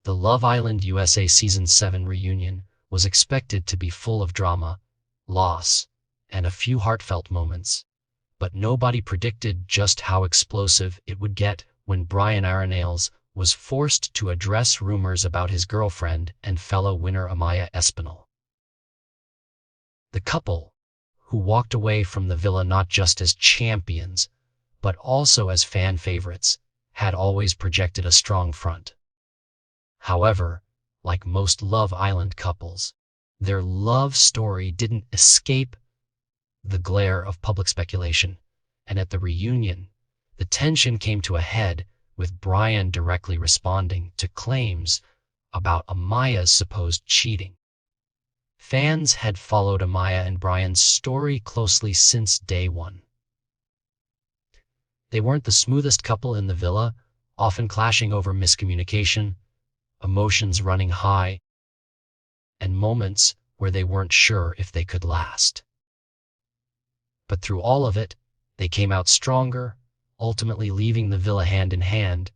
The Love Island USA Season 7 reunion was expected to be full of drama, loss, and a few heartfelt moments, but nobody predicted just how explosive it would get when Bryan Arenales was forced to address rumors about his girlfriend and fellow winner Amaya Espinal. The couple, who walked away from the villa not just as champions, but also as fan favorites, had always projected a strong front. However, like most Love Island couples, their love story didn't escape the glare of public speculation, and at the reunion, the tension came to a head with Bryan directly responding to claims about Amaya's supposed cheating. Fans had followed Amaya and Bryan's story closely since day one. They weren't the smoothest couple in the villa, often clashing over miscommunication, emotions running high, and moments where they weren't sure if they could last. But through all of it, they came out stronger, ultimately leaving the villa hand in hand,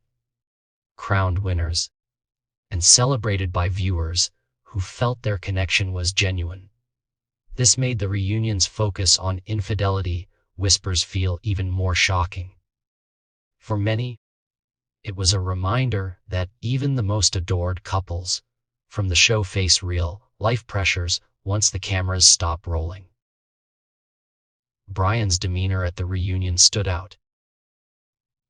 crowned winners, and celebrated by viewers who felt their connection was genuine. This made the reunion's focus on infidelity whispers feel even more shocking. For many, it was a reminder that even the most adored couples from the show face real life pressures once the cameras stop rolling. Bryan's demeanor at the reunion stood out.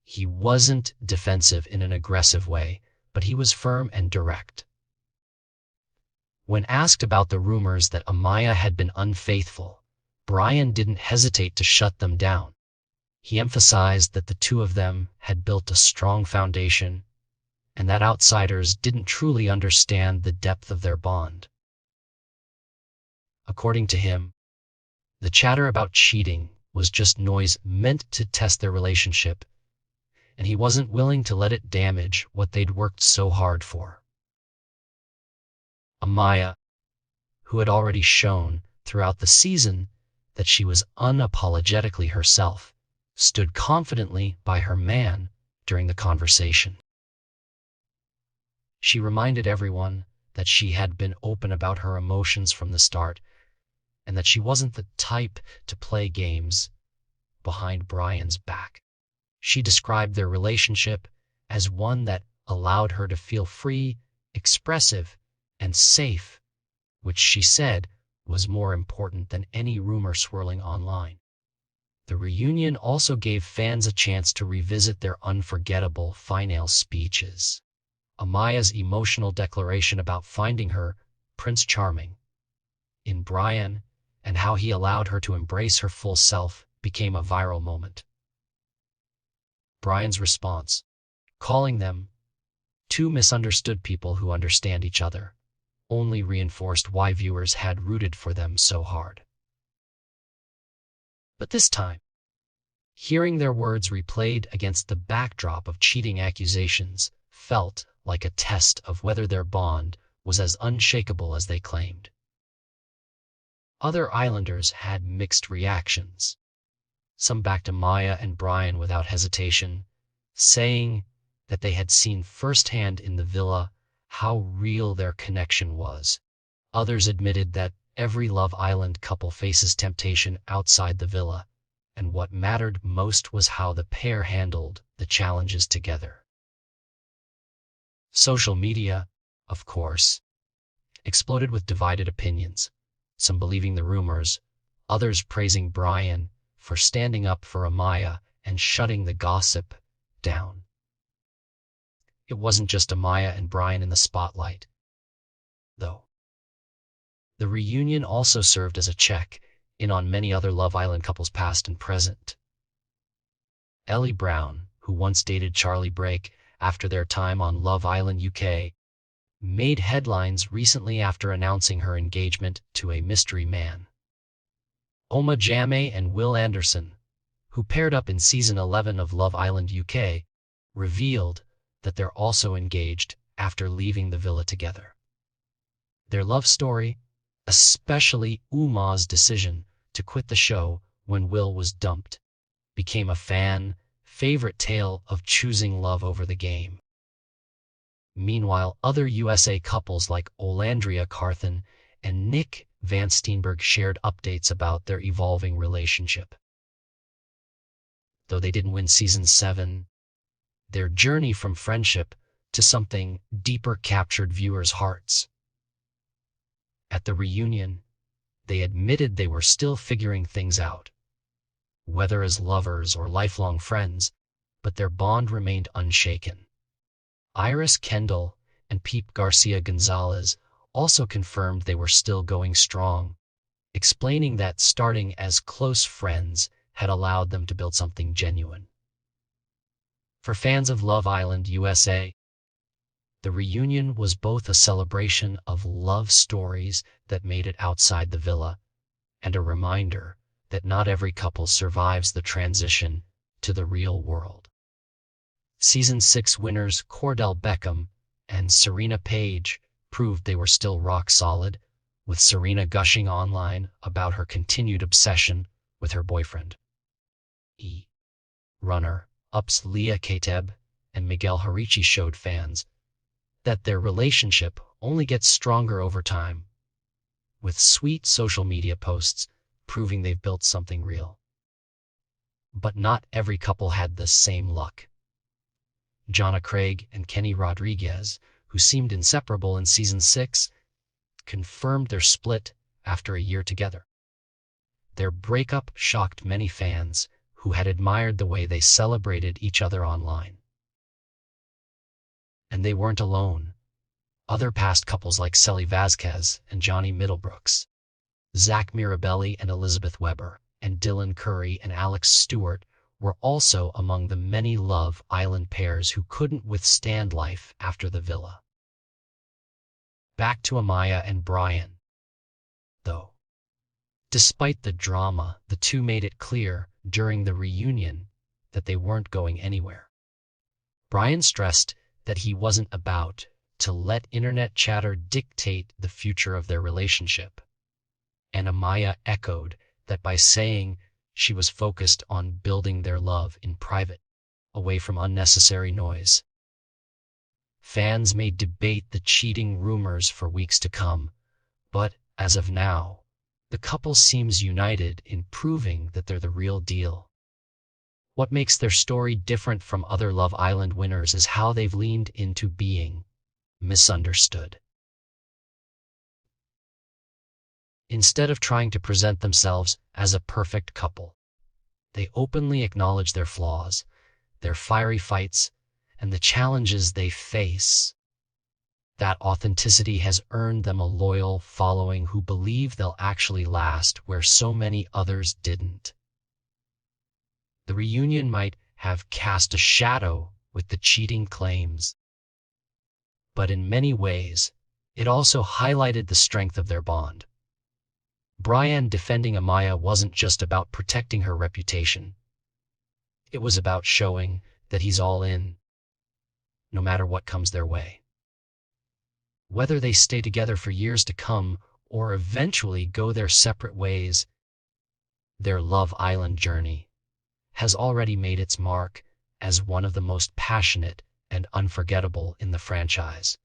He wasn't defensive in an aggressive way, but he was firm and direct. When asked about the rumors that Amaya had been unfaithful, Bryan didn't hesitate to shut them down. He emphasized that the two of them had built a strong foundation and that outsiders didn't truly understand the depth of their bond. According to him, the chatter about cheating was just noise meant to test their relationship, and he wasn't willing to let it damage what they'd worked so hard for. Amaya, who had already shown throughout the season that she was unapologetically herself, stood confidently by her man during the conversation. She reminded everyone that she had been open about her emotions from the start, and that she wasn't the type to play games behind Bryan's back. She described their relationship as one that allowed her to feel free, expressive, and safe, which she said was more important than any rumor swirling online. The reunion also gave fans a chance to revisit their unforgettable final speeches. Amaya's emotional declaration about finding her Prince Charming in Bryan and how he allowed her to embrace her full self became a viral moment. Bryan's response, calling them two misunderstood people who understand each other, only reinforced why viewers had rooted for them so hard. But this time, hearing their words replayed against the backdrop of cheating accusations felt like a test of whether their bond was as unshakable as they claimed. Other Islanders had mixed reactions. Some backed Amaya and Bryan without hesitation, saying that they had seen firsthand in the villa how real their connection was. Others admitted that every Love Island couple faces temptation outside the villa, and what mattered most was how the pair handled the challenges together. Social media, of course, exploded with divided opinions, some believing the rumors, others praising Bryan for standing up for Amaya and shutting the gossip down. It wasn't just Amaya and Bryan in the spotlight, though. The reunion also served as a check-in on many other Love Island couples past and present. Ellie Brown, who once dated Charlie Brake after their time on Love Island UK, made headlines recently after announcing her engagement to a mystery man. Oma Jameh and Will Anderson, who paired up in Season 11 of Love Island UK, revealed that they're also engaged after leaving the villa together. Their love story, especially Uma's decision to quit the show when Will was dumped, became a fan favorite tale of choosing love over the game. Meanwhile, other USA couples like Olandria Carthen and Nick Van Steenberg shared updates about their evolving relationship. Though they didn't win season 7, their journey from friendship to something deeper captured viewers' hearts. At the reunion, they admitted they were still figuring things out, whether as lovers or lifelong friends, but their bond remained unshaken. Iris Kendall and Pete Garcia Gonzalez also confirmed they were still going strong, explaining that starting as close friends had allowed them to build something genuine. For fans of Love Island USA, the reunion was both a celebration of love stories that made it outside the villa and a reminder that not every couple survives the transition to the real world. Season 6 winners Cordell Beckham and Serena Page proved they were still rock solid, with Serena gushing online about her continued obsession with her boyfriend. Runner-ups Leah Kateb and Miguel Harichi showed fans that their relationship only gets stronger over time, with sweet social media posts proving they've built something real. But not every couple had the same luck. Jonna Craig and Kenny Rodriguez, who seemed inseparable in season 6, confirmed their split after a year together. Their breakup shocked many fans who had admired the way they celebrated each other online. And they weren't alone. Other past couples like Sally Vasquez and Johnny Middlebrooks, Zach Mirabelli and Elizabeth Weber, and Dylan Curry and Alex Stewart were also among the many Love Island pairs who couldn't withstand life after the villa. Back to Amaya and Bryan, though. Despite the drama, the two made it clear during the reunion that they weren't going anywhere. Bryan stressed that he wasn't about to let internet chatter dictate the future of their relationship, and Amaya echoed that by saying she was focused on building their love in private, away from unnecessary noise. Fans may debate the cheating rumors for weeks to come, but as of now, the couple seems united in proving that they're the real deal. What makes their story different from other Love Island winners is how they've leaned into being misunderstood. Instead of trying to present themselves as a perfect couple, they openly acknowledge their flaws, their fiery fights, and the challenges they face. That authenticity has earned them a loyal following who believe they'll actually last where so many others didn't. The reunion might have cast a shadow with the cheating claims, but in many ways, it also highlighted the strength of their bond. Bryan defending Amaya wasn't just about protecting her reputation. It was about showing that he's all in, no matter what comes their way. Whether they stay together for years to come or eventually go their separate ways, their Love Island journey has already made its mark as one of the most passionate and unforgettable in the franchise.